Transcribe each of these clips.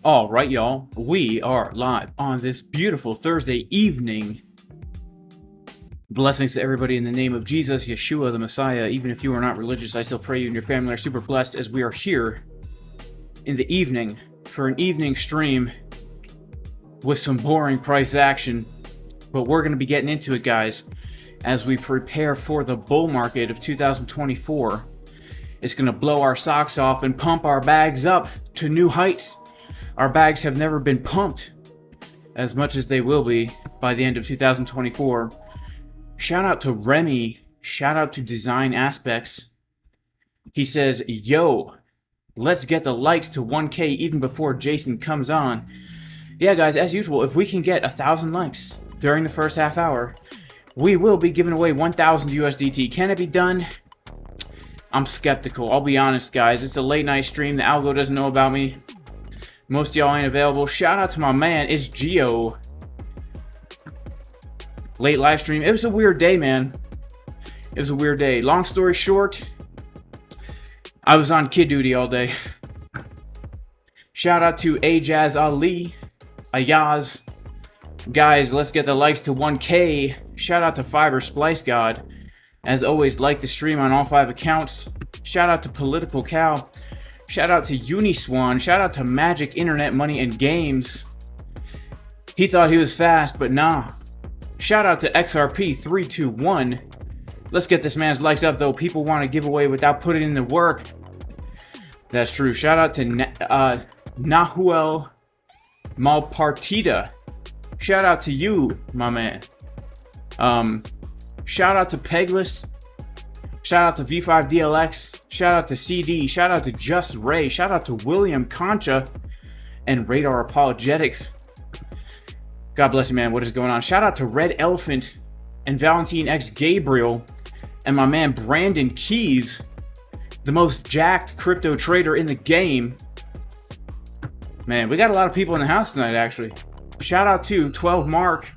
All right, y'all. We are live on this beautiful Thursday evening. Blessings to everybody in the name of Jesus, Yeshua, the Messiah. Even if you are not religious, I still pray you and your family are super blessed as we are here in the evening for an evening stream with some boring price action. But we're going to be getting into it, guys, as we prepare for the bull market of 2024. It's going to blow our socks off and pump our bags up to new heights. Our bags have never been pumped as much as they will be by the end of 2024. Shout out to Remy. Shout out to Design Aspects. He says, yo, let's get the likes to 1K even before Jason comes on. Yeah, guys, as usual, if we can get 1,000 likes during the first half hour, we will be giving away 1,000 USDT. Can it be done? I'm skeptical. I'll be honest, guys. It's a late night stream. The algo doesn't know about me. Most of y'all ain't available. Shout out to my man, it's Geo. Late live stream. It was a weird day, man. It was a weird day. Long story short, I was on kid duty all day. Shout out to Ajaz Ali, Ayaz. Guys, let's get the likes to 1K. Shout out to Fiber Splice God. As always, like the stream on all 5 accounts. Shout out to Political Cow. Shout out to Uniswan. Shout out to Magic Internet Money and Games. He thought he was fast, but nah. Shout out to XRP321. Let's get this man's likes up, though. People want to give away without putting in the work. That's true. Shout out to Nahuel Malpartida. Shout out to you, my man. Shout out to Pegless. Shout out to V5DLX. Shout out to CD. Shout out to Just Ray. Shout out to William Concha and Radar Apologetics. God bless you, man. What is going on? Shout out to Red Elephant and Valentine X Gabriel and my man Brandon Keys, the most jacked crypto trader in the game. Man, we got a lot of people in the house tonight, actually. Shout out to 12 Mark,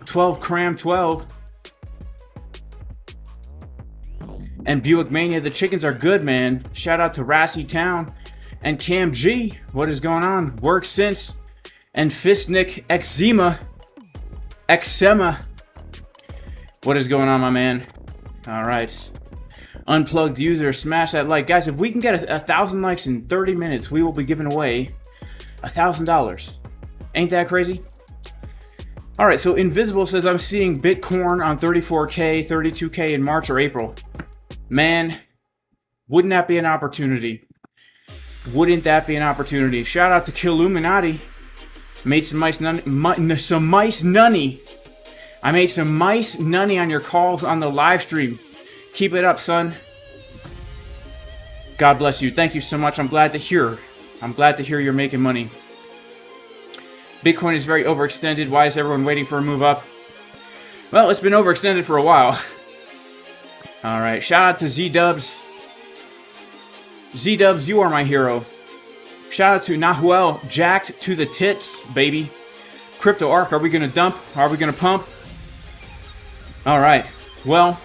12 Cram 12. And Buick Mania, the chickens are good, man. Shout out to Rassy Town and Cam G. What is going on? Work since. And Fistnik Eczema. What is going on, my man? All right. Unplugged user, smash that like. Guys, if we can get 1,000 likes in 30 minutes, we will be giving away $1,000. Ain't that crazy? All right, so Invisible says, I'm seeing Bitcoin on 34K, 32K in March or April. Man, wouldn't that be an opportunity? Wouldn't that be an opportunity? Shout out to Killuminati. Made some mice nunny. I made some mice nunny on your calls on the live stream. Keep it up, son. God bless you. Thank you so much. I'm glad to hear. You're making money. Bitcoin is very overextended. Why is everyone waiting for a move up? Well, it's been overextended for a while. All right, shout out to Z-Dubs. Z-Dubs, you are my hero. Shout out to Nahuel, jacked to the tits, baby. Crypto Arc, are we going to dump? Are we going to pump? All right, well,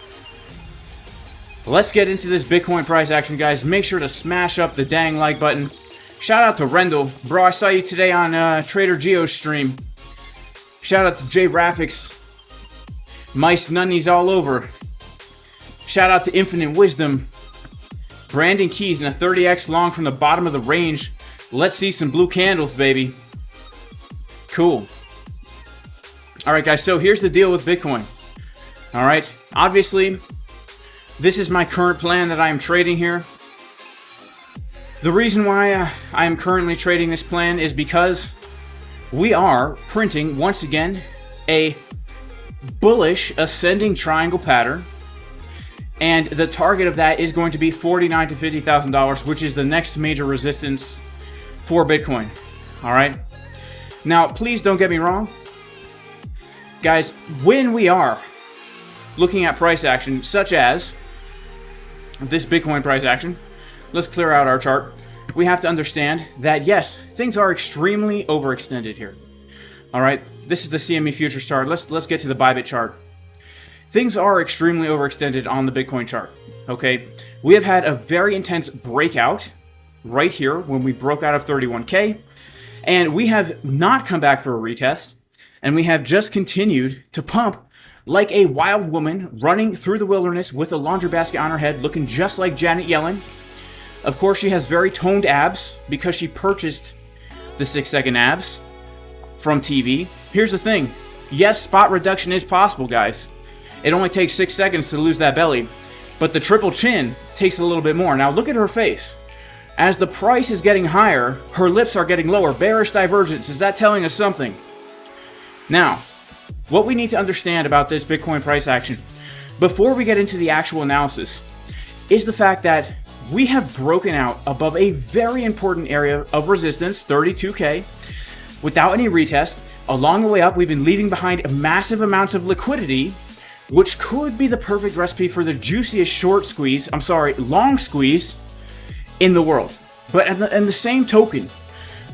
let's get into this Bitcoin price action, guys. Make sure to smash up the dang like button. Shout out to Rendell. Bro, I saw you today on Trader Geo's stream. Shout out to J Graphics. Mice nunnies all over. Shout out to Infinite Wisdom. Brandon Keys and a 30x long from the bottom of the range. Let's see some blue candles, baby. Cool. All right, guys, so here's the deal with Bitcoin. All right, obviously, this is my current plan that I am trading here. The reason why I am currently trading this plan is because we are printing, once again, a bullish ascending triangle pattern. And the target of that is going to be $49,000 to $50,000, which is the next major resistance for Bitcoin. All right. Now, please don't get me wrong. Guys, when we are looking at price action, such as this Bitcoin price action, let's clear out our chart. We have to understand that, yes, things are extremely overextended here. All right. This is the CME futures chart. Let's get to the Bybit chart. Things are extremely overextended on the Bitcoin chart, okay? We have had a very intense breakout right here when we broke out of 31K. And we have not come back for a retest, and we have just continued to pump like a wild woman running through the wilderness with a laundry basket on her head, looking just like Janet Yellen. Of course, she has very toned abs because she purchased the 6-second abs from TV. Here's the thing. Yes, spot reduction is possible, guys. It only takes 6 seconds to lose that belly, but the triple chin takes a little bit more. Now look at her face. As the price is getting higher, her lips are getting lower. Bearish divergence. Is that telling us something? Now, what we need to understand about this Bitcoin price action, before we get into the actual analysis, is the fact that we have broken out above a very important area of resistance, 32K, without any retest. Along the way up, we've been leaving behind massive amounts of liquidity, which could be the perfect recipe for the juiciest long squeeze in the world. But in the same token,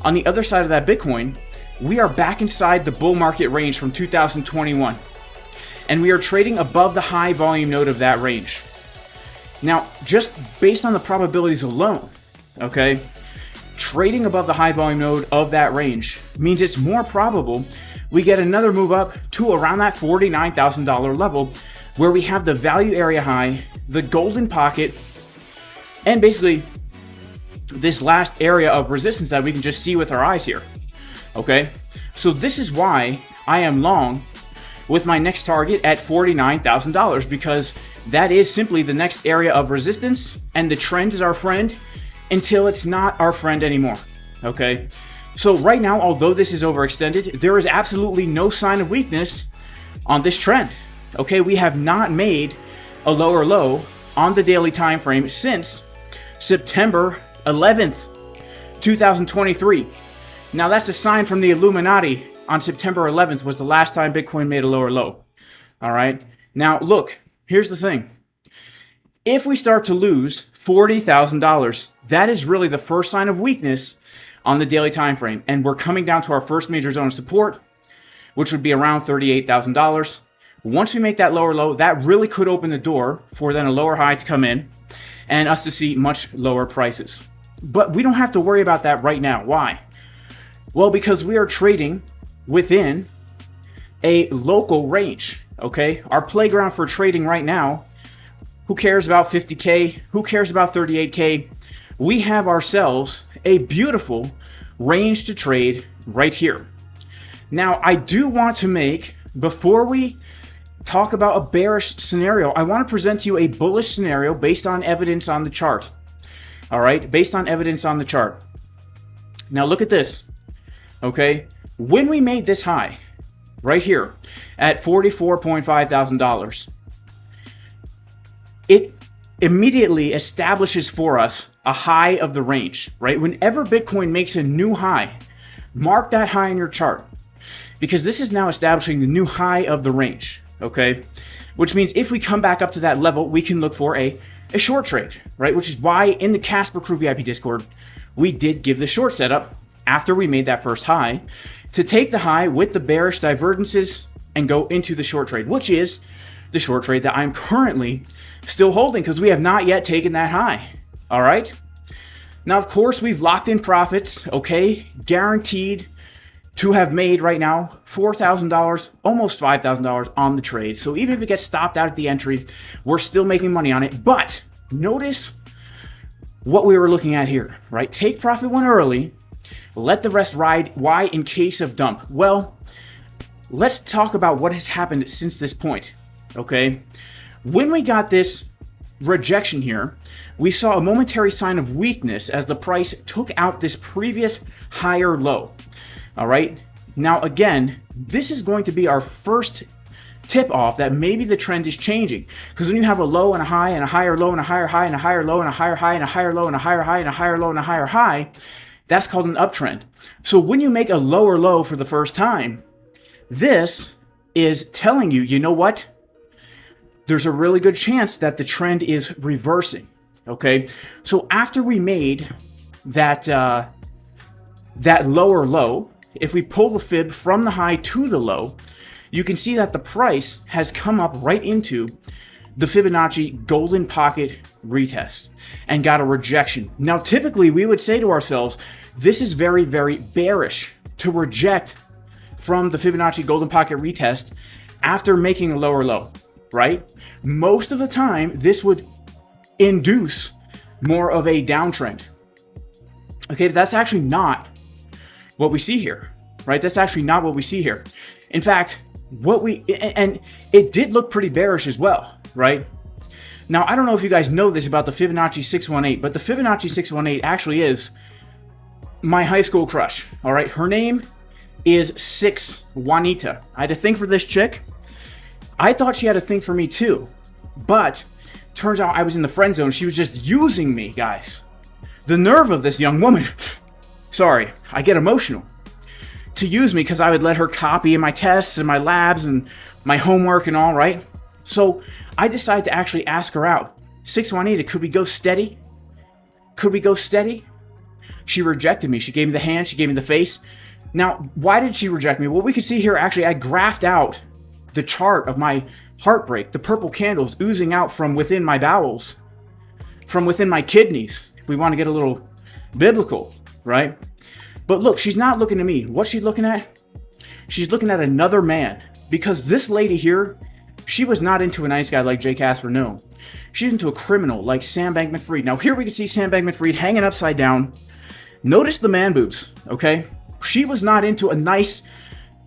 on the other side of that Bitcoin, we are back inside the bull market range from 2021. And we are trading above the high volume node of that range. Now, just based on the probabilities alone, okay, trading above the high volume node of that range means it's more probable we get another move up to around that $49,000 level, where we have the value area high, the golden pocket, and basically this last area of resistance that we can just see with our eyes here. Okay, so this is why I am long with my next target at $49,000, because that is simply the next area of resistance, and the trend is our friend until it's not our friend anymore. Okay, so right now, although this is overextended, there is absolutely no sign of weakness on this trend. Okay, we have not made a lower low on the daily time frame since September 11th, 2023. Now that's a sign from the Illuminati. On September 11th was the last time Bitcoin made a lower low. All right. Now look, here's the thing. If we start to lose $40,000, that is really the first sign of weakness on the daily time frame, and we're coming down to our first major zone of support, which would be around $38,000. Once we make that lower low, that really could open the door for then a lower high to come in and us to see much lower prices. But we don't have to worry about that right now. Why? Well, because we are trading within a local range, okay? Our playground for trading right now, who cares about 50K? Who cares about 38K? We have ourselves a beautiful range to trade right here. Now, I do want to make, before we talk about a bearish scenario, I want to present to you a bullish scenario based on evidence on the chart. All right, based on evidence on the chart. Now look at this, okay? When we made this high, right here, at $44,500, it immediately establishes for us a high of the range, right? Whenever Bitcoin makes a new high, mark that high in your chart, because this is now establishing the new high of the range, okay? Which means if we come back up to that level, we can look for a short trade, right? Which is why in the Casper Crew VIP Discord, we did give the short setup after we made that first high to take the high with the bearish divergences and go into the short trade, which is the short trade that I'm currently still holding because we have not yet taken that high. All right. Now, of course, we've locked in profits, okay? Guaranteed to have made right now $4,000, almost $5,000 on the trade. So even if it gets stopped out at the entry, we're still making money on it. But notice what we were looking at here, right? Take profit one early, let the rest ride. Why? In case of dump. Well, let's talk about what has happened since this point, okay? When we got this rejection here, we saw a momentary sign of weakness as the price took out this previous higher low. All right. Now, again, this is going to be our first tip off that maybe the trend is changing, because when you have a low and a high and a higher low and a higher high and a higher low and a higher high and a higher low and a higher high and a higher low and a higher high, that's called an uptrend. So when you make a lower low for the first time, this is telling you, you know what? There's a really good chance that the trend is reversing. Okay. So after we made that lower low, if we pull the fib from the high to the low, you can see that the price has come up right into the Fibonacci golden pocket retest and got a rejection. Now, typically we would say to ourselves, this is very, very bearish to reject from the Fibonacci golden pocket retest after making a lower low, right? Most of the time, this would induce more of a downtrend. Okay, but that's actually not what we see here, right? That's actually not what we see here. In fact, and it did look pretty bearish as well, right? Now, I don't know if you guys know this about the Fibonacci 618, but the Fibonacci 618 actually is my high school crush, all right? Her name is Six Juanita. I had a thing for this chick. I thought she had a thing for me too, but turns out I was in the friend zone. She was just using me, guys. The nerve of this young woman. Sorry, I get emotional. To use me because I would let her copy in my tests and my labs and my homework and all, right? So I decided to actually ask her out. 6 Juanita, could we go steady? Could we go steady? She rejected me. She gave me the hand. She gave me the face. Now, why did she reject me? Well, we can see here, actually, I graphed out the chart of my heartbreak, the purple candles oozing out from within my bowels, from within my kidneys, if we want to get a little biblical, right? But look, she's not looking at me. What's she looking at? She's looking at another man, because this lady here, she was not into a nice guy like Jay Casper, no. She's into a criminal like Sam Bankman-Fried. Now here we can see Sam Bankman-Fried hanging upside down. Notice the man boobs, okay? She was not into a nice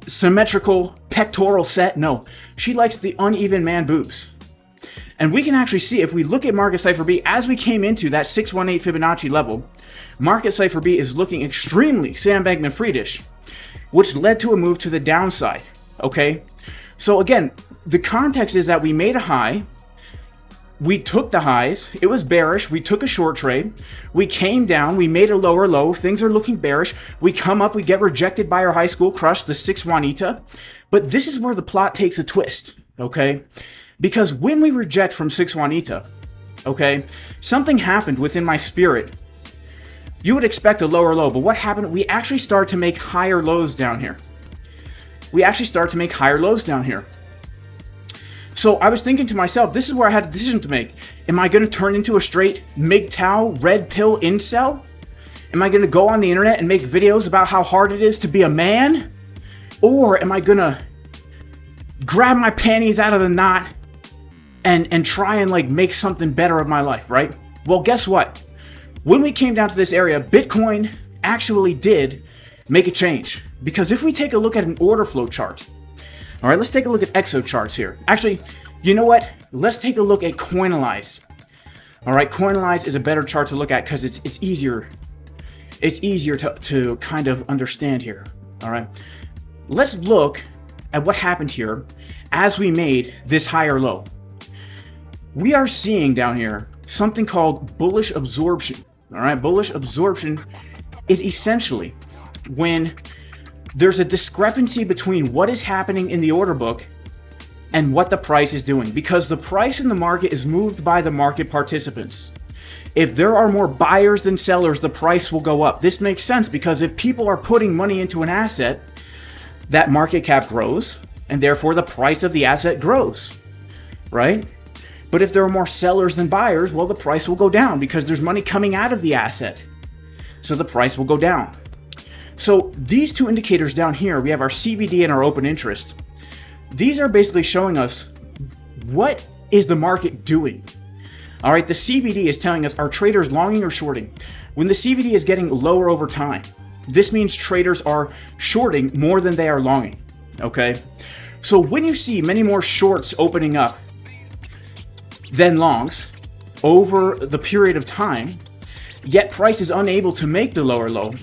symmetrical pectoral set, no. She likes the uneven man boobs. And we can actually see, if we look at Market Cipher B, as we came into that 618 Fibonacci level, Market Cipher B is looking extremely Sam Bankman-Friedish, which led to a move to the downside, okay? So again, the context is that we made a high, we took the highs, it was bearish, we took a short trade, we came down, we made a lower low, things are looking bearish, we come up, we get rejected by our high school crush, the 6 Juanita, but this is where the plot takes a twist, okay? Because when we reject from 6 Juanita, okay, something happened within my spirit. You would expect a lower low, but what happened? We actually start to make higher lows down here. So I was thinking to myself, this is where I had a decision to make. Am I going to turn into a straight MGTOW red pill incel? Am I going to go on the internet and make videos about how hard it is to be a man? Or am I going to grab my panties out of the knot and try and like make something better of my life, right? Well, guess what? When we came down to this area, Bitcoin actually did make a change. Because if we take a look at an order flow chart, all right, let's take a look at exo charts here. Actually, you know what? Let's take a look at Coinalyze. All right, Coinalyze is a better chart to look at because it's easier. It's easier to kind of understand here. All right, let's look at what happened here as we made this higher low. We are seeing down here something called bullish absorption. All right, bullish absorption is essentially when there's a discrepancy between what is happening in the order book and what the price is doing, because the price in the market is moved by the market participants. If there are more buyers than sellers, the price will go up. This makes sense because if people are putting money into an asset, that market cap grows and therefore the price of the asset grows, right? But if there are more sellers than buyers, well, the price will go down because there's money coming out of the asset. So the price will go down. So these two indicators down here, we have our CVD and our open interest. These are basically showing us what is the market doing. All right, the CVD is telling us, are traders longing or shorting? When the CVD is getting lower over time, this means traders are shorting more than they are longing, okay? So when you see many more shorts opening up than longs over the period of time, yet price is unable to make the lower low,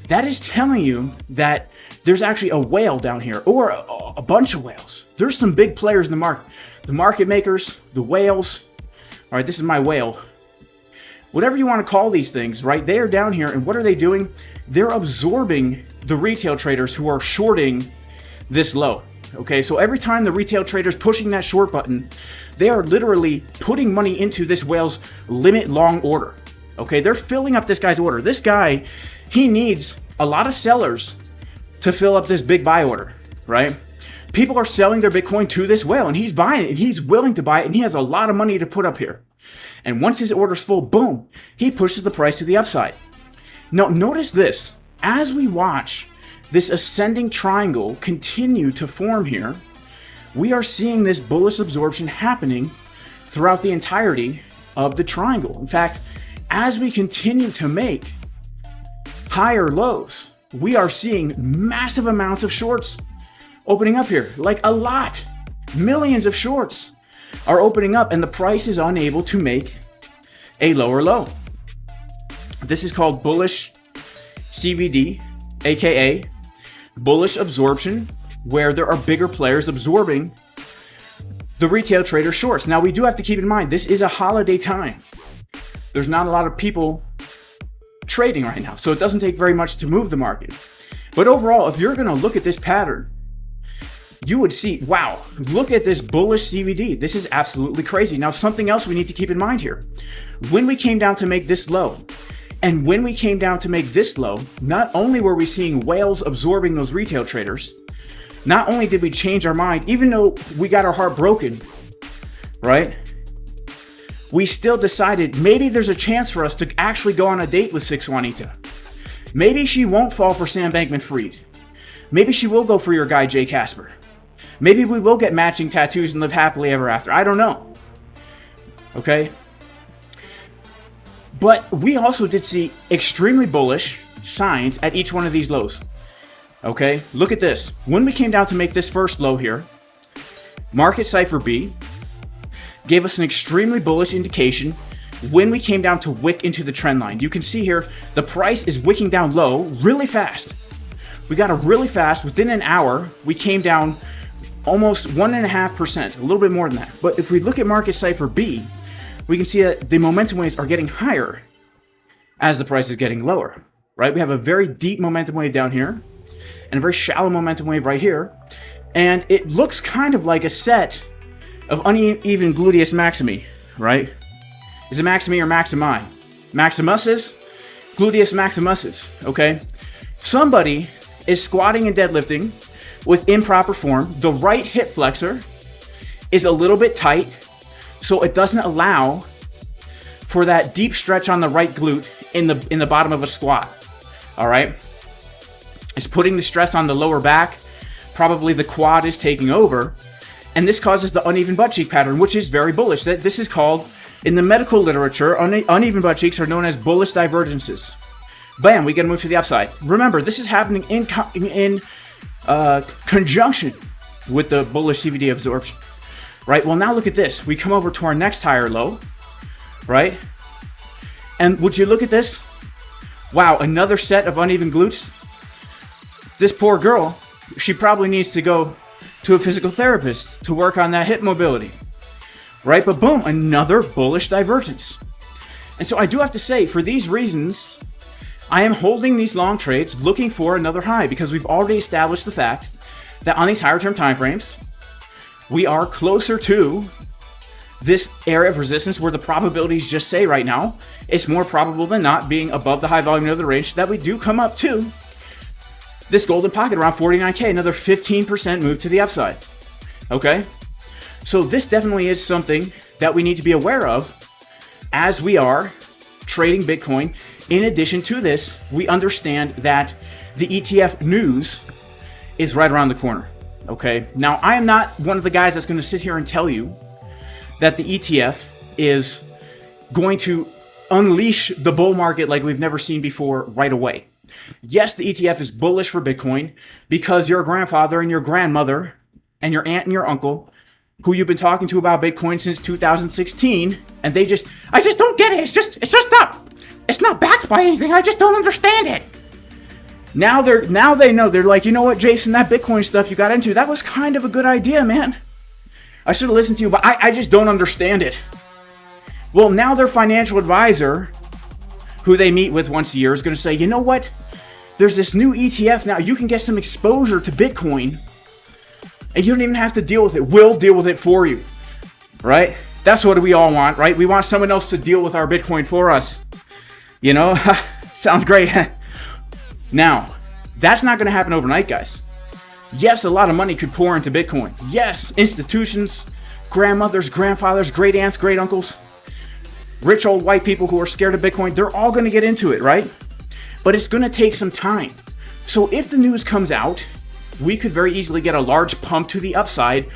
that is telling you that there's actually a whale down here, or a bunch of whales. There's some big players in the market. The market makers, the whales. All right, this is my whale. Whatever you want to call these things, right? They are down here, and what are they doing? They're absorbing the retail traders who are shorting this low. Okay, so every time the retail trader's pushing that short button, they are literally putting money into this whale's limit long order. Okay, they're filling up this guy's order. This guy, he needs a lot of sellers to fill up this big buy order, right? People are selling their Bitcoin to this whale, and he's buying it, and he's willing to buy it, and he has a lot of money to put up here. And once his order's full, boom, he pushes the price to the upside. Now, notice this. As we watch this ascending triangle continue to form here, we are seeing this bullish absorption happening throughout the entirety of the triangle. In fact, as we continue to make higher lows, we are seeing massive amounts of shorts opening up here, like a lot. Millions of shorts are opening up, and the price is unable to make a lower low. This is called bullish CVD, aka bullish absorption, where there are bigger players absorbing the retail trader shorts. Now, we do have to keep in mind, this is a holiday time. There's not a lot of people trading right now, so it doesn't take very much to move the market. But overall, if you're going to look at this pattern, you would see, wow, look at this bullish CVD. This is absolutely crazy. Now, something else we need to keep in mind here. When we came down to make this low, and when we came down to make this low, not only were we seeing whales absorbing those retail traders, not only did we change our mind, even though we got our heart broken, right? We still decided maybe there's a chance for us to actually go on a date with 6 Juanita. Maybe she won't fall for Sam Bankman-Fried. Maybe she will go for your guy, Jay Casper. Maybe we will get matching tattoos and live happily ever after. I don't know. Okay? But we also did see extremely bullish signs at each one of these lows. Okay? Look at this. When we came down to make this first low here, Market Cipher B gave us an extremely bullish indication when we came down to wick into the trend line. You can see here, the price is wicking down low really fast. We got a really fast, within an hour, we came down almost 1.5%, a little bit more than that. But if we look at Market Cipher B, we can see that the momentum waves are getting higher as the price is getting lower, right? We have a very deep momentum wave down here and a very shallow momentum wave right here. And it looks kind of like a set of uneven gluteus maximi, right? Is it maximi or maximi? Maximuses, gluteus maximuses, okay? Somebody is squatting and deadlifting with improper form. The right hip flexor is a little bit tight, so it doesn't allow for that deep stretch on the right glute in the bottom of a squat. All right? It's putting the stress on the lower back. Probably the quad is taking over, and this causes the uneven butt cheek pattern, which is very bullish. This is called, in the medical literature, uneven butt cheeks are known as bullish divergences. Bam, we get to move to the upside. Remember, this is happening in conjunction with the bullish CVD absorption, right? Well, now look at this. We come over to our next higher low, right? And would you look at this? Wow, another set of uneven glutes. This poor girl, she probably needs to go to a physical therapist to work on that hip mobility, right? But boom, another bullish divergence. And so I do have to say, for these reasons, I am holding these long trades looking for another high, because we've already established the fact that on these higher term time frames, we are closer to this area of resistance where the probabilities just say right now, it's more probable than not, being above the high volume of the range, that we do come up to this golden pocket around 49K, another 15% move to the upside. Okay? So this definitely is something that we need to be aware of as we are trading Bitcoin. In addition to this, we understand that the ETF news is right around the corner. Okay? Now, I am not one of the guys that's going to sit here and tell you that the ETF is going to unleash the bull market like we've never seen before right away. Yes, the ETF is bullish for Bitcoin because your grandfather and your grandmother and your aunt and your uncle, who you've been talking to about Bitcoin since 2016, and I just don't get it. It's not backed by anything. I just don't understand it. Now they know. They're like, you know what, Jason, that Bitcoin stuff you got into, that was kind of a good idea, man. I should have listened to you, but I just don't understand it. Well, now their financial advisor, who they meet with once a year, is going to say, you know what? There's this new ETF now. You can get some exposure to Bitcoin, and you don't even have to deal with it. We'll deal with it for you, right? That's what we all want, right? We want someone else to deal with our Bitcoin for us. You know, sounds great. Now, that's not going to happen overnight, guys. Yes, a lot of money could pour into Bitcoin. Yes, institutions, grandmothers, grandfathers, great aunts, great uncles, rich old white people who are scared of Bitcoin, they're all going to get into it, right? But it's going to take some time. So if the news comes out, we could very easily get a large pump to the upside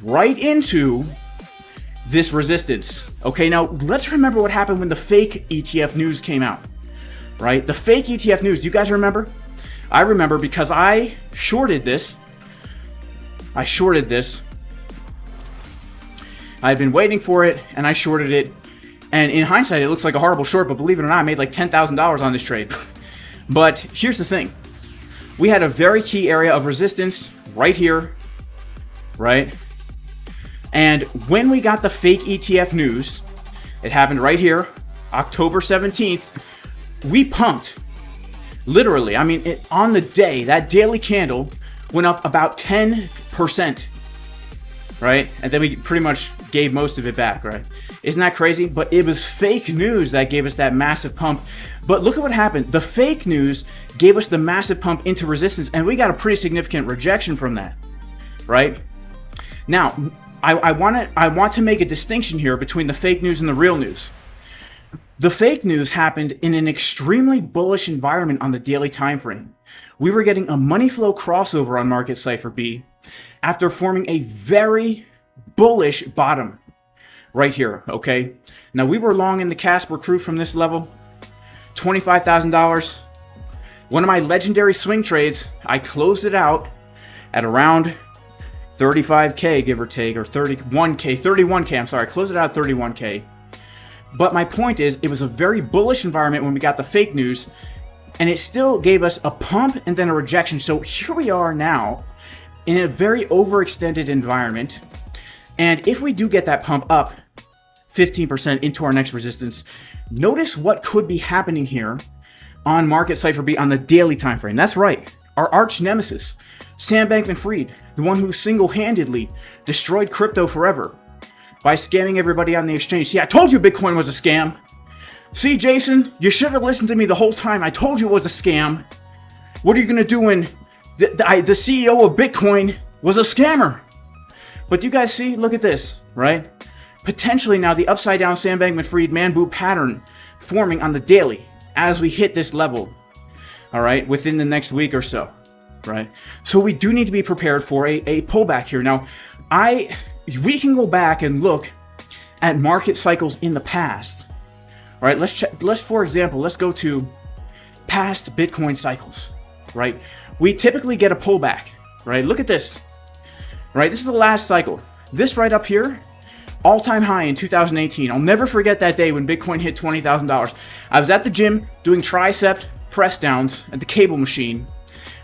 right into this resistance. Okay, now let's remember what happened when the fake ETF news came out, right? The fake ETF news, do you guys remember? I remember because I shorted this. I had been waiting for it, and I shorted it. And in hindsight, it looks like a horrible short, but believe it or not, I made like $10,000 on this trade. But here's the thing. We had a very key area of resistance right here, right? And when we got the fake ETF news, it happened right here, October 17th, we pumped. Literally, I mean, on the day, that daily candle went up about 10%, right? And then we pretty much gave most of it back, right? Isn't that crazy? But it was fake news that gave us that massive pump. But look at what happened. The fake news gave us the massive pump into resistance, and we got a pretty significant rejection from that, right? Now, I want to make a distinction here between the fake news and the real news. The fake news happened in an extremely bullish environment on the daily time frame. We were getting a money flow crossover on market Cypher B after forming a very bullish bottom right here, okay? Now, we were long in the Casper crew from this level, $25,000. One of my legendary swing trades, I closed it out at around 35K, give or take, or 31K, I'm sorry, I closed it out at 31K. But my point is, it was a very bullish environment when we got the fake news, and it still gave us a pump and then a rejection. So here we are now in a very overextended environment. And if we do get that pump up 15% into our next resistance, notice what could be happening here on market Cypher B on the daily time frame. That's right, our arch nemesis, Sam Bankman-Fried, the one who single-handedly destroyed crypto forever by scamming everybody on the exchange. See, I told you Bitcoin was a scam. See, Jason, you should have listened to me the whole time. I told you it was a scam. What are you going to do when the CEO of Bitcoin was a scammer? But do you guys see? Look at this, right? Potentially now the upside down Sam Bankman-Fried man boot pattern forming on the daily as we hit this level, all right, within the next week or so, right? So we do need to be prepared for a pullback here. Now, we can go back and look at market cycles in the past. All right, for example, let's go to past Bitcoin cycles, right? We typically get a pullback, right? Look at this, right? This is the last cycle. This right up here, all-time high in 2018. I'll never forget that day when Bitcoin hit $20,000. I was at the gym doing tricep press downs at the cable machine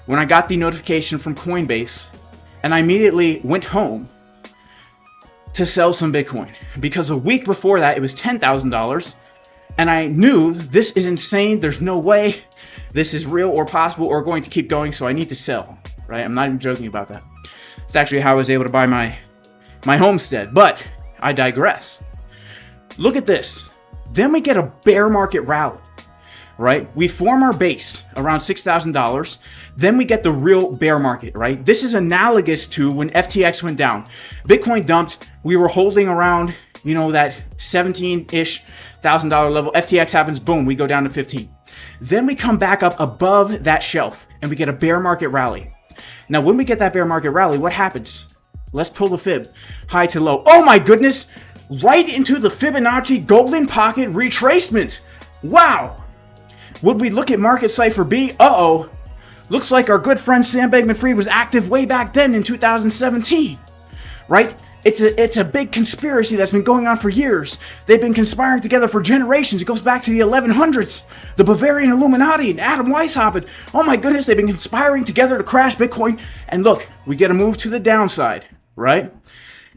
when I got the notification from Coinbase, and I immediately went home to sell some Bitcoin, because a week before that it was $10,000, and I knew this is insane. There's no way this is real or possible or going to keep going, so I need to sell, right? I'm not even joking about that. It's actually how I was able to buy my homestead, but I digress. Look at this. Then we get a bear market rally, right? We form our base around $6,000. Then we get the real bear market, right? This is analogous to when FTX went down. Bitcoin dumped. We were holding around, that 17-ish thousand dollar level. FTX happens, boom, we go down to 15. Then we come back up above that shelf and we get a bear market rally. Now, when we get that bear market rally, what happens? Let's pull the fib, high to low. Oh my goodness, right into the Fibonacci golden pocket retracement. Wow. Would we look at market Cypher B? Uh-oh. Looks like our good friend Sam Bankman-Fried was active way back then in 2017, right? It's a big conspiracy that's been going on for years. They've been conspiring together for generations. It goes back to the 1100s. The Bavarian Illuminati and Adam Weishaupt. Oh my goodness, they've been conspiring together to crash Bitcoin. And look, we get a move to the downside, right?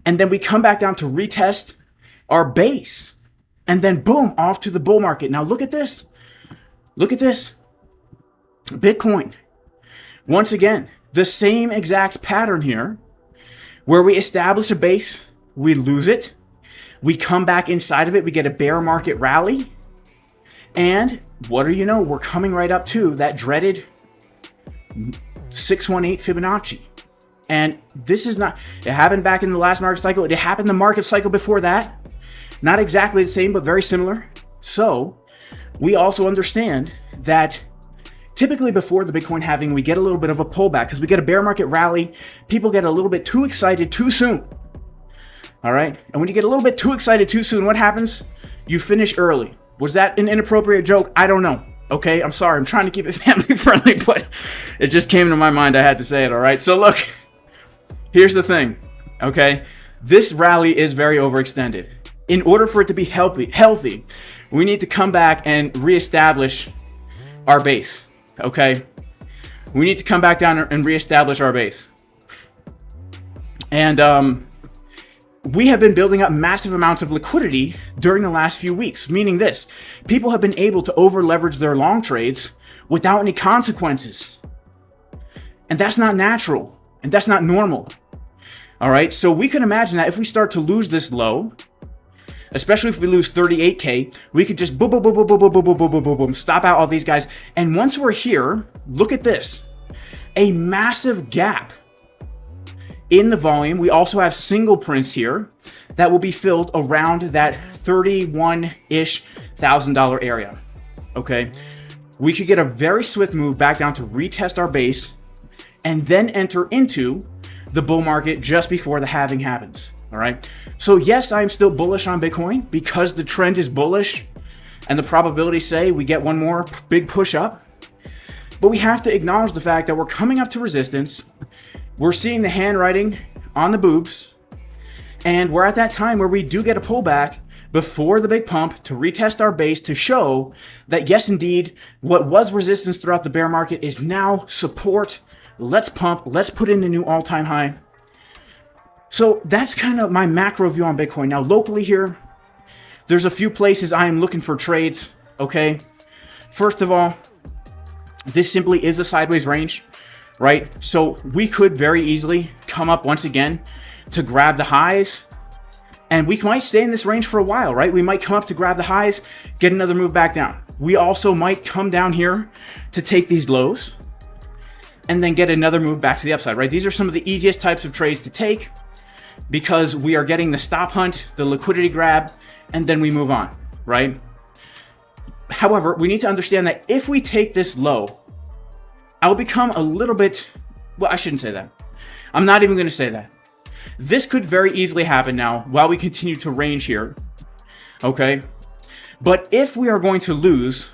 And then we come back down to retest our base. And then boom, off to the bull market. Now look at this. Look at this. Bitcoin. Once again, the same exact pattern here, where we establish a base, we lose it, we come back inside of it, we get a bear market rally, and what do you know? We're coming right up to that dreaded 618 Fibonacci, And this is not, it happened back in the last market cycle. It happened the market cycle before that. Not exactly the same, but very similar. So we also understand that typically before the Bitcoin halving, we get a little bit of a pullback because we get a bear market rally. People get a little bit too excited too soon. All right. And when you get a little bit too excited too soon, what happens? You finish early. Was that an inappropriate joke? I don't know. Okay. I'm sorry. I'm trying to keep it family friendly, but it just came to my mind. I had to say it. All right. So look, here's the thing. Okay. This rally is very overextended. In order for it to be healthy, we need to come back and reestablish our base, okay? We need to come back down and reestablish our base. And we have been building up massive amounts of liquidity during the last few weeks, meaning this: people have been able to over-leverage their long trades without any consequences. And that's not natural, and that's not normal, all right? So we can imagine that if we start to lose this low, especially if we lose 38K, we could just boom, boom, boom, boom, boom, boom, boom, boom, boom, boom, boom, stop out all these guys. And once we're here, look at this. A massive gap in the volume. We also have single prints here that will be filled around that $31-ish thousand area. Okay. We could get a very swift move back down to retest our base and then enter into the bull market just before the halving happens. All right. So yes, I'm still bullish on Bitcoin because the trend is bullish and the probabilities say we get one more big push up. But we have to acknowledge the fact that we're coming up to resistance. We're seeing the handwriting on the boobs. And we're at that time where we do get a pullback before the big pump to retest our base to show that yes, indeed, what was resistance throughout the bear market is now support. Let's pump. Let's put in a new all-time high. So that's kind of my macro view on Bitcoin. Now, locally here, there's a few places I am looking for trades, okay? First of all, this simply is a sideways range, right? So we could very easily come up once again to grab the highs, and we might stay in this range for a while, right? We might come up to grab the highs, get another move back down. We also might come down here to take these lows and then get another move back to the upside, right? These are some of the easiest types of trades to take, because we are getting the stop hunt, the liquidity grab, and then we move on, right? However, we need to understand that if we take this low, I'll become a little bit, well, I shouldn't say that. I'm not even going to say that. This could very easily happen now while we continue to range here, okay? But if we are going to lose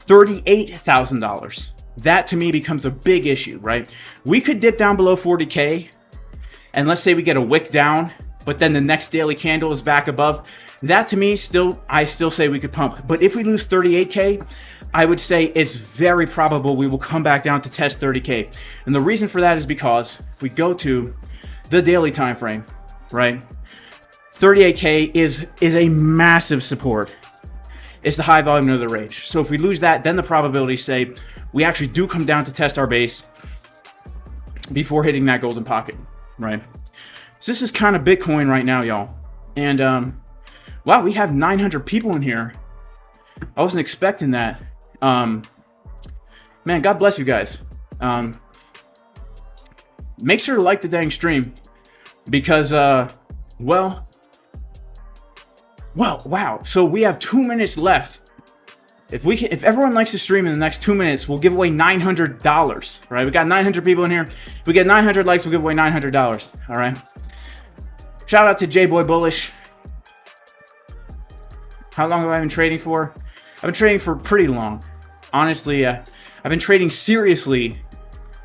$38,000, that to me becomes a big issue, right? We could dip down below 40K, and let's say we get a wick down, but then the next daily candle is back above. That to me, I still say we could pump. But if we lose 38K, I would say it's very probable we will come back down to test 30K. And the reason for that is because if we go to the daily time frame, right? 38K is a massive support. It's the high volume of the range. So if we lose that, then the probabilities say we actually do come down to test our base before hitting that golden pocket. Right. So this is kind of Bitcoin right now, y'all. And wow, we have 900 people in here. I wasn't expecting that. Man, God bless you guys. Make sure to like the dang stream because wow. So we have 2 minutes left. If everyone likes to stream in the next 2 minutes, we'll give away $900, right? We got 900 people in here. If we get 900 likes, we'll give away $900, all right? Shout out to J-Boy Bullish. How long have I been trading for? I've been trading for pretty long. Honestly, I've been trading seriously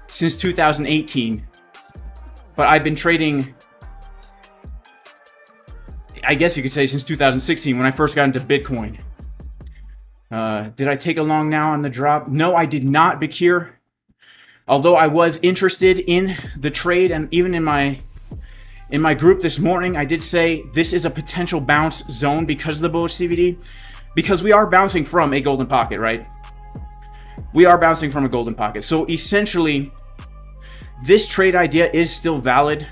since 2018. But I've been trading, I guess you could say, since 2016 when I first got into Bitcoin. Did I take a long now on the drop? No, I did not, Bakir. Although I was interested in the trade, and even in my group this morning, I did say this is a potential bounce zone because of the bullish CVD, because we are bouncing from a golden pocket, right? We are bouncing from a golden pocket. So essentially, this trade idea is still valid,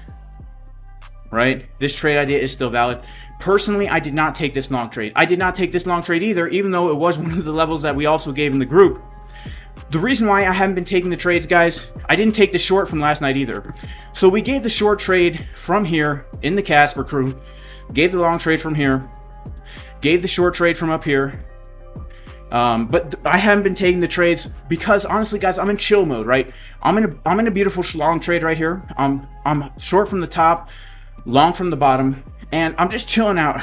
right? This trade idea is still valid. Personally, I did not take this long trade. I did not take this long trade either, even though it was one of the levels that we also gave in the group. The reason why I haven't been taking the trades, guys, I didn't take the short from last night either. So we gave the short trade from here in the Casper crew, gave the long trade from here, gave the short trade from up here. But I haven't been taking the trades because honestly, guys, I'm in chill mode, right? I'm in a beautiful long trade right here. I'm short from the top, long from the bottom, and I'm just chilling out.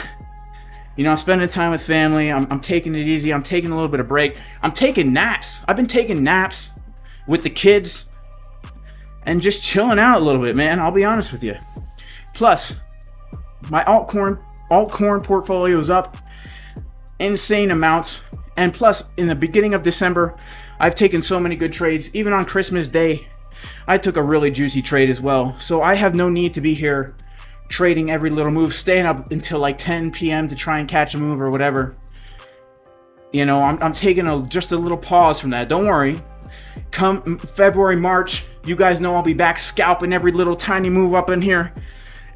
You know, I'm spending time with family. I'm taking it easy. I'm taking a little bit of break. I'm taking naps. I've been taking naps with the kids and just chilling out a little bit, man. I'll be honest with you. Plus, my altcoin portfolio is up insane amounts. And plus, in the beginning of December, I've taken so many good trades. Even on Christmas Day, I took a really juicy trade as well. So I have no need to be here trading every little move, staying up until like 10 p.m. to try and catch a move or whatever. You know, I'm taking just a little pause from that. Don't worry. Come February, March, you guys know I'll be back scalping every little tiny move up in here.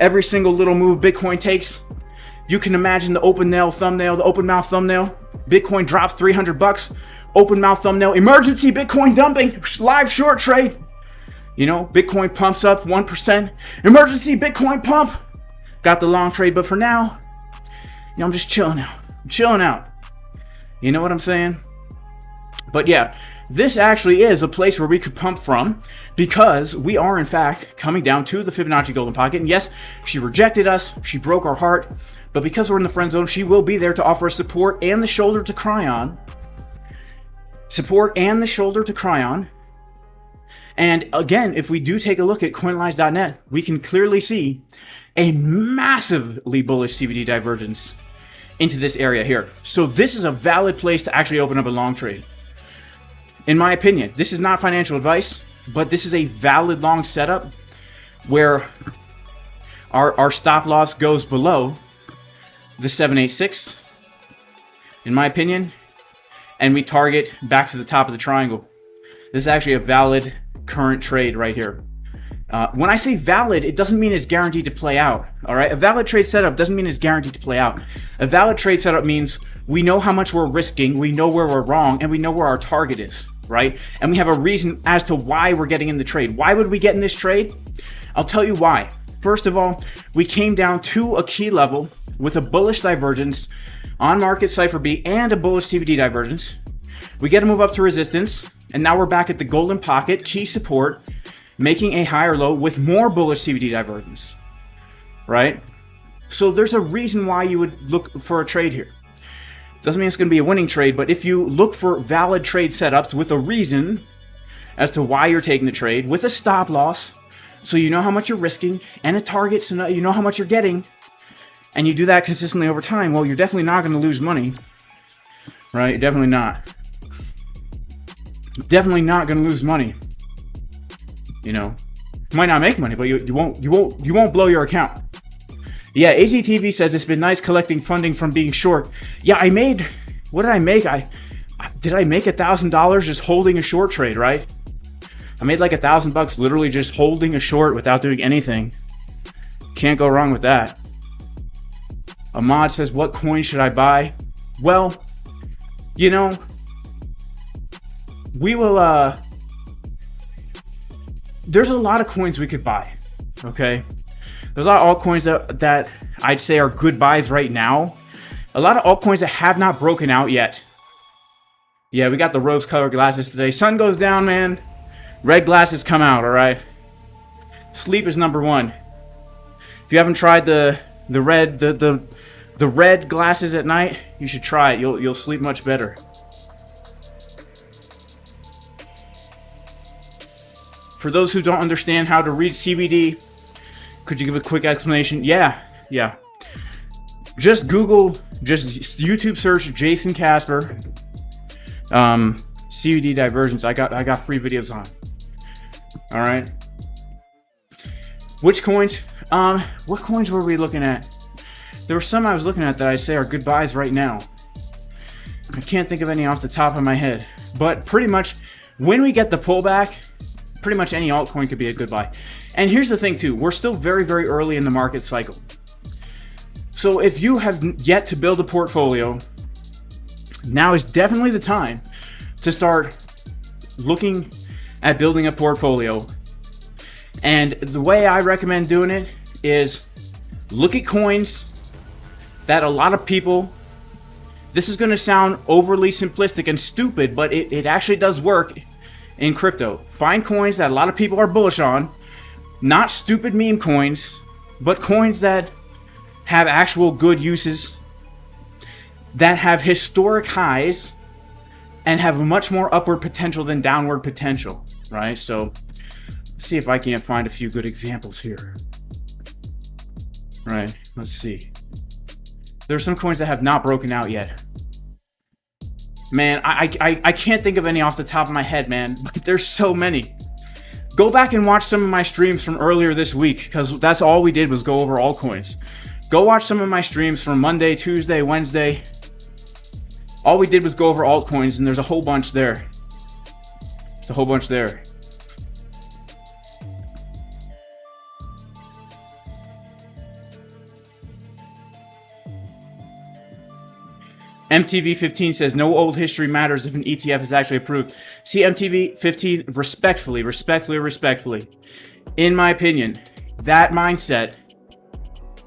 Every single little move Bitcoin takes. You can imagine the open mouth thumbnail. Bitcoin drops $300. Open mouth thumbnail. Emergency Bitcoin dumping. Live short trade. You know, Bitcoin pumps up 1%. Emergency Bitcoin pump. Got the long trade, but for now, you know, I'm just chilling out. I'm chilling out. You know what I'm saying? But yeah, this actually is a place where we could pump from because we are, in fact, coming down to the Fibonacci Golden Pocket. And yes, she rejected us. She broke our heart. But because we're in the friend zone, she will be there to offer us support and the shoulder to cry on. Support and the shoulder to cry on. And again, if we do take a look at coinlines.net, we can clearly see a massively bullish CVD divergence into this area here. So this is a valid place to actually open up a long trade. In my opinion, this is not financial advice, but this is a valid long setup where our stop loss goes below the 786, in my opinion, and we target back to the top of the triangle. This is actually a valid current trade right here. When I say valid, it doesn't mean it's guaranteed to play out. All right, a valid trade setup doesn't mean it's guaranteed to play out. A valid trade setup means we know how much we're risking, we know where we're wrong, and we know where our target is, right? And we have a reason as to why we're getting in the trade. Why would we get in this trade? I'll tell you why. First of all, we came down to a key level with a bullish divergence on market Cypher B and a bullish CVD divergence. We get a move up to resistance, and now we're back at the golden pocket, key support, making a higher low with more bullish CVD divergence, right? So there's a reason why you would look for a trade here. Doesn't mean it's going to be a winning trade, but if you look for valid trade setups with a reason as to why you're taking the trade, with a stop loss, so you know how much you're risking, and a target so you know how much you're getting, and you do that consistently over time, well, you're definitely not going to lose money, right? Definitely not. Definitely not going to lose money. You know, you might not make money, but you won't blow your account. Yeah, AZTV says it's been nice collecting funding from being short. Yeah, what did I make? Did I make $1,000 just holding a short trade, right? I made like $1,000 literally just holding a short without doing anything. Can't go wrong with that. Ahmad says, what coin should I buy? Well, you know, we will, there's a lot of coins we could buy, okay? There's a lot of altcoins that I'd say are good buys right now. A lot of altcoins that have not broken out yet. Yeah, we got the rose-colored glasses today. Sun goes down, man. Red glasses come out, all right? Sleep is number one. If you haven't tried the red glasses at night, you should try it. You'll sleep much better. For those who don't understand how to read CVD, could you give a quick explanation? Yeah. Just YouTube search Jason Casper, CVD divergence. I got free videos on. All right. Which coins? What coins were we looking at? There were some I was looking at that I say are good buys right now. I can't think of any off the top of my head, but pretty much when we get the pullback, pretty much any altcoin could be a good buy. And here's the thing too, we're still very, very early in the market cycle. So if you have yet to build a portfolio, now is definitely the time to start looking at building a portfolio. And the way I recommend doing it is look at coins that a lot of people, this is going to sound overly simplistic and stupid, but it actually does work in crypto. Find coins that a lot of people are bullish on, not stupid meme coins, but coins that have actual good uses, that have historic highs, and have much more upward potential than downward potential, right? So let's see if I can find a few good examples here. Right, let's see. There's some coins that have not broken out yet. Man, I can't think of any off the top of my head, man, but there's so many. Go back and watch some of my streams from earlier this week, because that's all we did was go over altcoins. Go watch some of my streams from Monday, Tuesday, Wednesday. All we did was go over altcoins, and there's a whole bunch there. There's a whole bunch there. MTV15 says, no old history matters if an ETF is actually approved. See, MTV15, respectfully, in my opinion, that mindset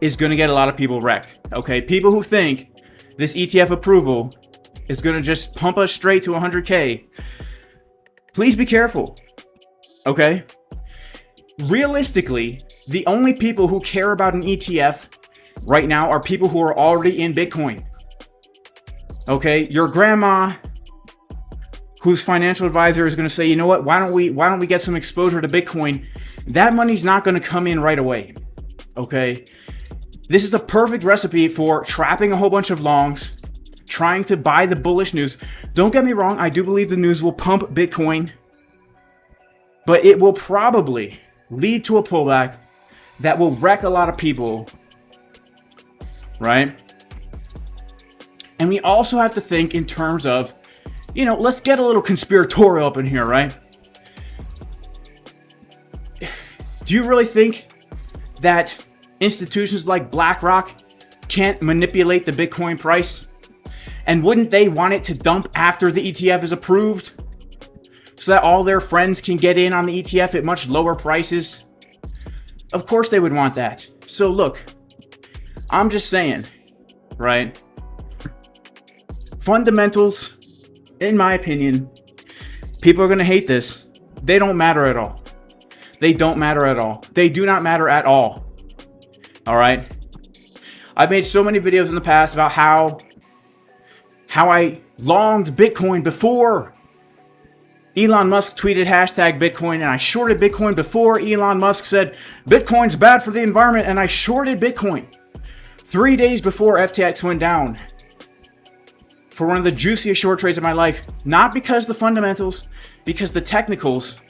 is going to get a lot of people wrecked. Okay, people who think this ETF approval is going to just pump us straight to 100K, please be careful. Okay? Realistically, the only people who care about an ETF right now are people who are already in Bitcoin. Okay, your grandma, whose financial advisor is going to say, you know what, why don't we get some exposure to Bitcoin? That money's not going to come in right away. Okay, this is a perfect recipe for trapping a whole bunch of longs, trying to buy the bullish news. Don't get me wrong, I do believe the news will pump Bitcoin, but it will probably lead to a pullback that will wreck a lot of people, right? And we also have to think in terms of, you know, let's get a little conspiratorial up in here, right? Do you really think that institutions like BlackRock can't manipulate the Bitcoin price? And wouldn't they want it to dump after the ETF is approved, so that all their friends can get in on the ETF at much lower prices? Of course they would want that. So look, I'm just saying, right? Fundamentals, in my opinion, people are going to hate this. They don't matter at all. They don't matter at all. They do not matter at all. All right? I've made so many videos in the past about how I longed Bitcoin before Elon Musk tweeted hashtag Bitcoin, and I shorted Bitcoin before Elon Musk said Bitcoin's bad for the environment, and I shorted Bitcoin 3 days before FTX went down for one of the juiciest short trades of my life. Not because the fundamentals, because the technicals.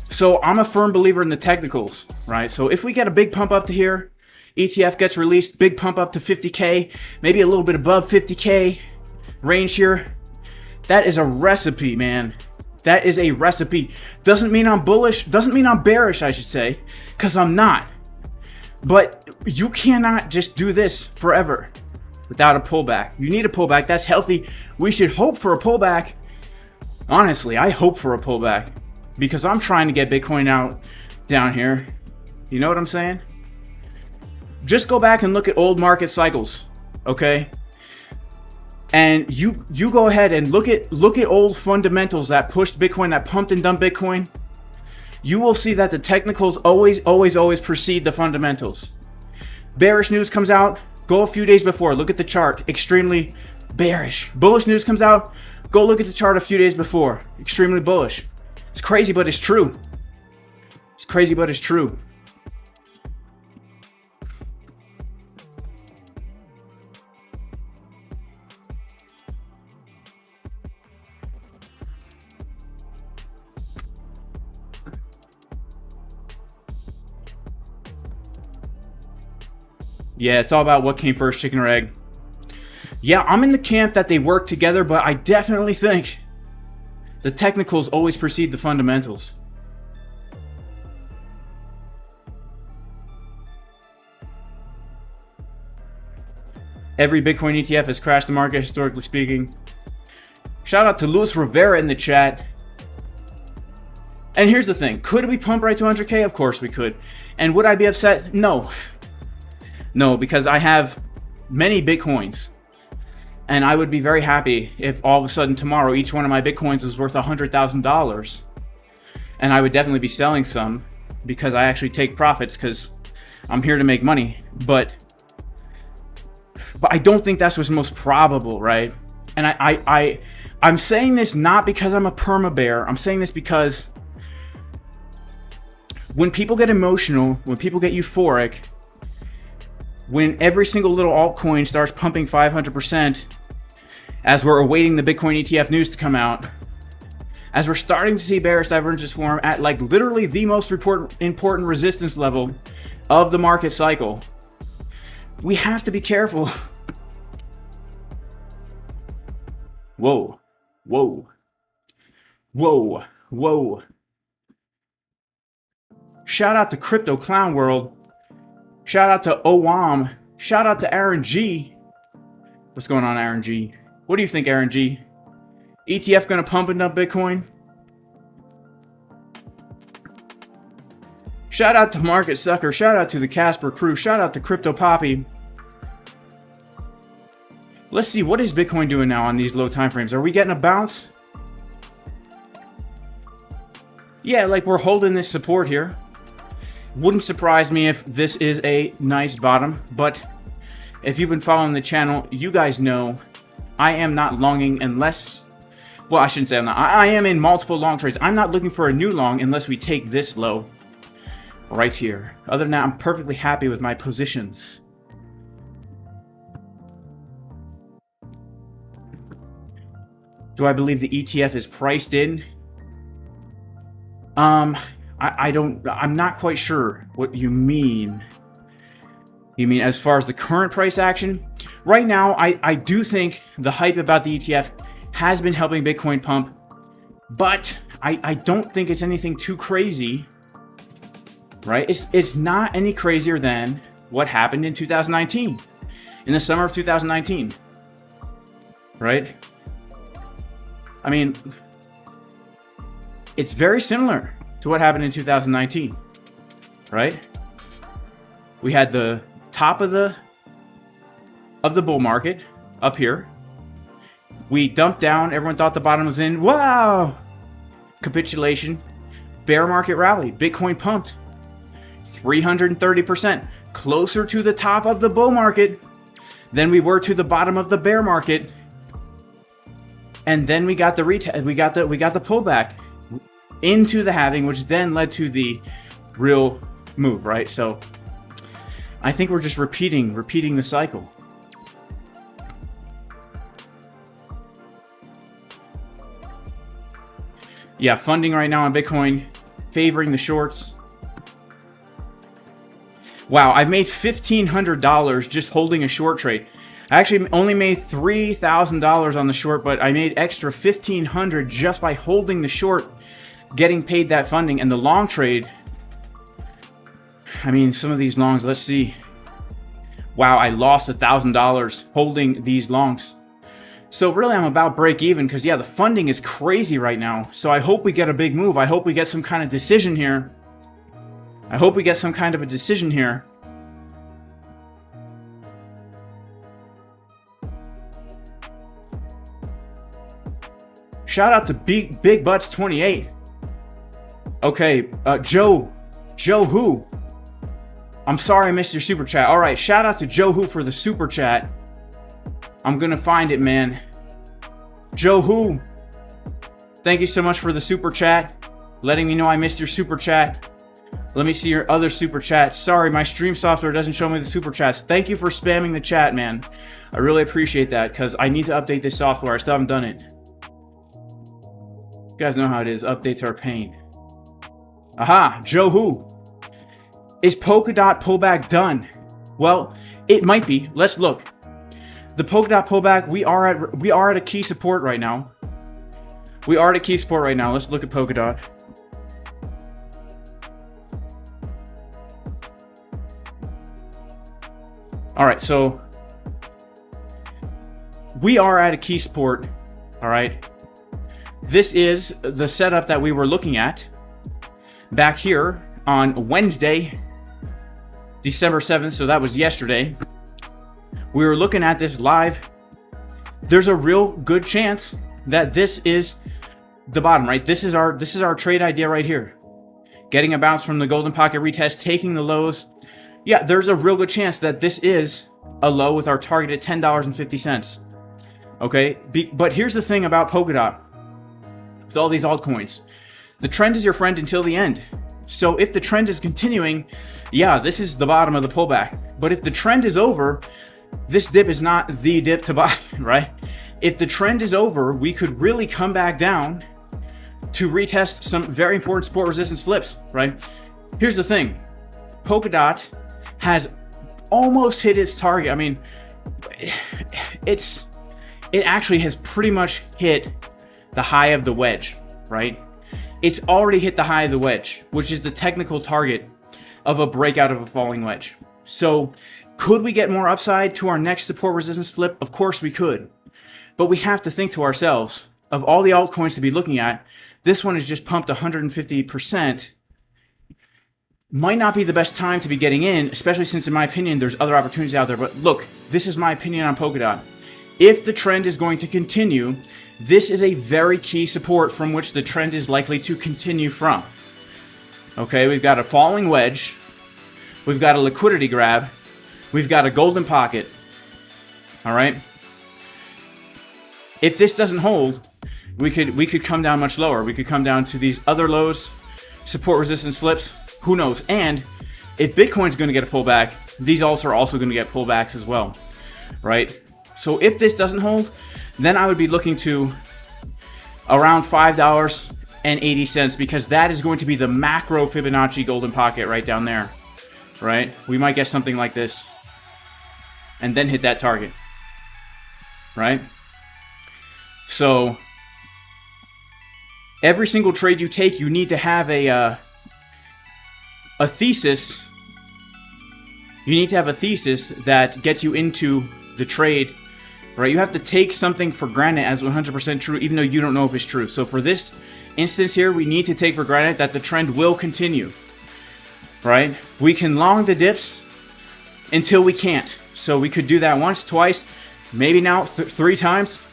So I'm a firm believer in the technicals, right? So if we get a big pump up to here, ETF gets released, big pump up to 50K, maybe a little bit above 50K range here, that is a recipe, man. That is a recipe. Doesn't mean I'm bullish, doesn't mean I'm bearish, I should say, because I'm not. But you cannot just do this forever without a pullback. You need a pullback. That's healthy. We should hope for a pullback. Honestly, I hope for a pullback because I'm trying to get Bitcoin out down here. You know what I'm saying? Just go back and look at old market cycles, okay? And you go ahead and look at old fundamentals that pushed Bitcoin, that pumped and dumped Bitcoin. You will see that the technicals always precede the fundamentals. Bearish news comes out, go a few days before, look at the chart, extremely bearish. Bullish news comes out, go look at the chart a few days before, extremely bullish. It's crazy, but it's true. It's crazy, but it's true. Yeah, it's all about what came first, chicken or egg. Yeah, I'm in the camp that they work together, but I definitely think the technicals always precede the fundamentals. Every Bitcoin ETF has crashed the market, historically speaking. Shout out to Luis Rivera in the chat. And here's the thing. Could we pump right to 100K? Of course we could. And would I be upset? No. No, because I have many Bitcoins. And I would be very happy if all of a sudden tomorrow each one of my Bitcoins was worth $100,000. And I would definitely be selling some because I actually take profits because I'm here to make money. But I don't think that's what's most probable, right? And I'm saying this not because I'm a perma bear. I'm saying this because when people get emotional, when people get euphoric, when every single little altcoin starts pumping 500%, as we're awaiting the Bitcoin ETF news to come out, as we're starting to see bearish divergences form at like literally the most important resistance level of the market cycle, we have to be careful. Whoa, whoa, whoa, whoa. Shout out to Crypto Clown World. Shout out to OWAM. Shout out to Aaron G. What's going on, Aaron G? What do you think, Aaron G? ETF gonna pump enough Bitcoin? Shout out to Market Sucker. Shout out to the Casper crew. Shout out to Crypto Poppy. Let's see, what is Bitcoin doing now on these low time frames? Are we getting a bounce? Yeah, like we're holding this support here. Wouldn't surprise me if this is a nice bottom, but if you've been following the channel, you guys know I am not longing unless, well, I shouldn't say I'm not. I am in multiple long trades. I'm not looking for a new long unless we take this low right here. Other than that, I'm perfectly happy with my positions. Do I believe the ETF is priced in? I'm not quite sure what you mean. You mean as far as the current price action? Right now, I do think the hype about the ETF has been helping Bitcoin pump, but I don't think it's anything too crazy, right? It's not any crazier than what happened in 2019, in the summer of 2019, right? I mean, it's very similar to what happened in 2019, right? We had the top of the bull market up here. We dumped down. Everyone thought the bottom was in. Wow! Capitulation. Bear market rally. Bitcoin pumped 330%, closer to the top of the bull market than we were to the bottom of the bear market. And then we got the pullback into the halving, which then led to the real move, right? So I think we're just repeating the cycle. Yeah, funding right now on Bitcoin favoring the shorts. Wow, I've made $1,500 just holding a short trade. I actually only made $3,000 on the short, but I made extra $1,500 just by holding the short, getting paid that funding. And the long trade, I mean, some of these longs, let's see. Wow, I lost $1,000 holding these longs. So really, I'm about break even because, yeah, the funding is crazy right now. So I hope we get a big move. I hope we get some kind of decision here. I hope we get some kind of a decision here. Shout out to Big Butts 28. Okay, Joe who? I'm sorry I missed your super chat. All right, shout out to Joe who for the super chat. I'm gonna find it, man. Joe who? Thank you so much for the super chat, letting me know I missed your super chat. Let me see your other super chat. Sorry, my stream software doesn't show me the super chats. Thank you for spamming the chat, man. I really appreciate that because I need to update this software. I still haven't done it. You guys know how it is. Updates are a pain. Aha, Joe who? Is Polkadot pullback done? Well, it might be. Let's look. The Polkadot pullback, we are at a key support right now. We are at a key support right now. Let's look at Polkadot. All right, so we are at a key support, all right? this is the setup that we were looking at back here on Wednesday, December 7th. So that was yesterday. We were looking at this live. There's a real good chance that this is the bottom, right? This is our trade idea right here. Getting a bounce from the golden pocket retest, taking the lows. Yeah, there's a real good chance that this is a low with our target at $10.50. Okay, but here's the thing about Polkadot. With all these altcoins, the trend is your friend until the end. So if the trend is continuing, yeah, this is the bottom of the pullback. But if the trend is over, this dip is not the dip to buy, right? If the trend is over, we could really come back down to retest some very important support resistance flips, right? Here's the thing. Polkadot has almost hit its target. I mean, it actually has pretty much hit the high of the wedge, right? It's already hit the high of the wedge, which is the technical target of a breakout of a falling wedge. So could we get more upside to our next support resistance flip? Of course we could. But we have to think to ourselves, of all the altcoins to be looking at, this one is just pumped 150%. Might not be the best time to be getting in, especially since, in my opinion, there's other opportunities out there. But look, this is my opinion on Polkadot. If the trend is going to continue, this is a very key support from which the trend is likely to continue from. Okay, we've got a falling wedge. We've got a liquidity grab. We've got a golden pocket. All right. If this doesn't hold, we could come down much lower. We could come down to these other lows, support resistance flips. Who knows? And if Bitcoin's going to get a pullback, these alts are also going to get pullbacks as well, right? So if this doesn't hold, then I would be looking to around $5.80 because that is going to be the macro Fibonacci golden pocket right down there, right? We might get something like this and then hit that target, right? So every single trade you take, you need to have a thesis. You need to have a thesis that gets you into the trade, right? You have to take something for granted as 100% true, even though you don't know if it's true. So for this instance here, we need to take for granted that the trend will continue, right? We can long the dips until we can't. So we could do that once, twice, maybe now 3 times.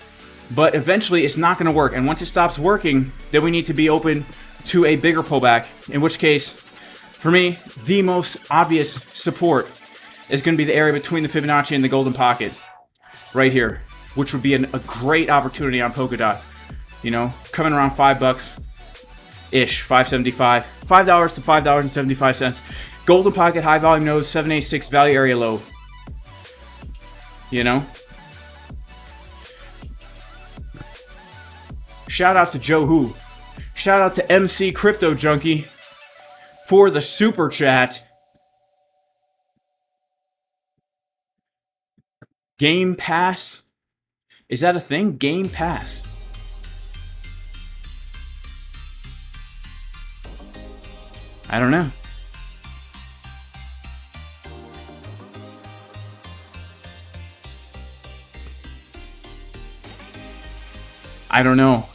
But eventually it's not going to work. And once it stops working, then we need to be open to a bigger pullback. In which case, for me, the most obvious support is going to be the area between the Fibonacci and the golden pocket. Right here. Which would be a great opportunity on Polkadot. You know, coming around $5-ish, $5.75. $5 to $5.75. Golden pocket, high volume node, 786 value area low. You know? Shout out to Joe Who. Shout out to MEXC Crypto Junkie for the super chat. Game Pass. Is that a thing? Game Pass. I don't know. I don't know.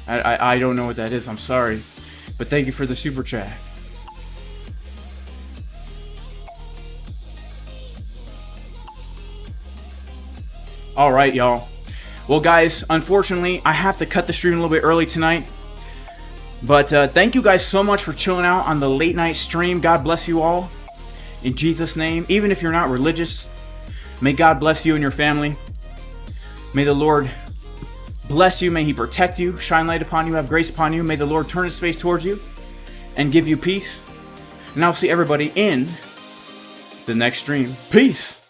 I don't know what that is. I'm sorry. But thank you for the super chat. All right, y'all. Well, guys, unfortunately, I have to cut the stream a little bit early tonight. But thank you guys so much for chilling out on the late night stream. God bless you all. In Jesus' name. Even if you're not religious, may God bless you and your family. May the Lord bless you. May He protect you, shine light upon you, have grace upon you. May the Lord turn His face towards you and give you peace. And I'll see everybody in the next stream. Peace.